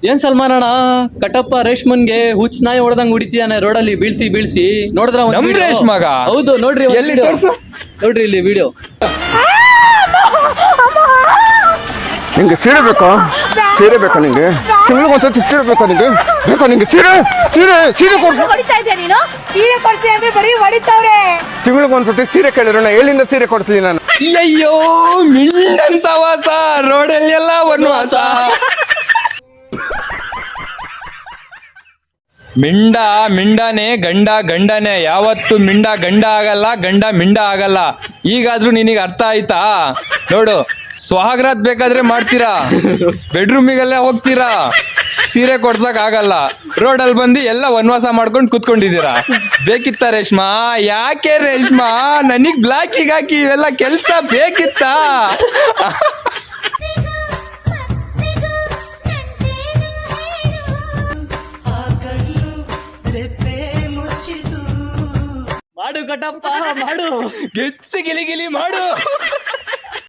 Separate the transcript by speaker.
Speaker 1: ಏನ್ ಸಲ್ಮಾನ್ ಅಣ್ಣ ಕಟಪ್ಪ ರೇಷ್ಮನ್ಗೆ ಹುಚ್ಚ ನಾಯಿ ಹೊಡೆದಂಗ್ ಹೊಡಿತಿಯಾನೆ ರೋಡಲ್ಲಿ ಬೀಳ್ಸಿ ಬೀಳ್ಸಿ ನೋಡಿದ್ರ
Speaker 2: ನಮ್ ರೇಷ್ಮಗ?
Speaker 1: ಹೌದು ನೋಡ್ರಿ ಒಂದ್
Speaker 2: ಎಲ್ಲಿ
Speaker 1: video.
Speaker 2: ತೋರ್ಸು?
Speaker 1: ನೋಡ್ರಿ ಇಲ್ಲಿ ವಿಡಿಯೋ.
Speaker 3: ನಿಂಗೆ ಸೀರೆ ಬೇಕಾ? ಸೀರೆ ಬೇಕಾ ನಿಂಗೆ? ತಿಂಗಳಿಗೆ ಒಂದ್ಸತಿ ಸೀರೆ ಬೇಕಾ ನಿಂಗೆ? ಬೇಕಾ ನಿಂಗೆ ಸೀರೆ? ಸೀರೆ ಸೀರೆ ಕೊಡ್ಸು.
Speaker 4: ಹೊಡಿತಾ ಇದ್ಯಾ ನೀನು? ಸೀರೆ ಕೊಡ್ಸಿ ಅಂದ್ರೆ ಬರೀ ಹೊಡಿತಾವ್ರೆ.
Speaker 3: ತಿಂಗಳಿಗೆ ಒಂದ್ಸತಿ ಸೀರೆ ಕೇಳಿರೋಣ, ಎಲ್ಲಿಂದ ಸೀರೆ ಕೊಡಿಸ್ಲಿ ನಾನು?
Speaker 2: ಅಯ್ಯೋ ಮಿಂಡನ್ ಸವಾಸ, ರೋಡಲ್ಲಿ ಎಲ್ಲ ವನವಾಸ. ಮಿಂಡ ಮಿಂಡನೇ, ಗಂಡ ಗಂಡನೇ. ಯಾವತ್ತು ಮಿಂಡ ಗಂಡ ಆಗಲ್ಲ, ಗಂಡ ಮಿಂಡ ಆಗಲ್ಲ. ಈಗಾದ್ರೂ ನಿನಗೆ ಅರ್ಥ ಆಯ್ತಾ? ನೋಡು, ಸ್ವಹಾಗ್ರಾತ್ ಬೇಕಾದ್ರೆ ಮಾಡ್ತೀರಾ, ಬೆಡ್ರೂಮಿಗೆಲ್ಲ ಹೋಗ್ತೀರಾ, ಸೀರೆ ಕೊಡ್ಸಕ್ ಆಗಲ್ಲ. ರೋಡಲ್ಲಿ ಬಂದು ಎಲ್ಲ ವನವಾಸ ಮಾಡ್ಕೊಂಡು ಕುತ್ಕೊಂಡಿದ್ದೀರಾ. ಬೇಕಿತ್ತ ರೇಷ್ಮಾ? ಯಾಕೆ ರೇಷ್ಮಾ ನನಗ್ ಬ್ಲಾಕಿಗೆ ಹಾಕಿ ಇವೆಲ್ಲ ಕೆಲ್ಸ ಬೇಕಿತ್ತಾ?
Speaker 1: ಮಾಡು ಕಟಪ್ಪ ಮಾಡು.
Speaker 2: ಗಿಚ್ಚಿ ಗಿಲಿ ಗಿಲಿ ಮಾಡು.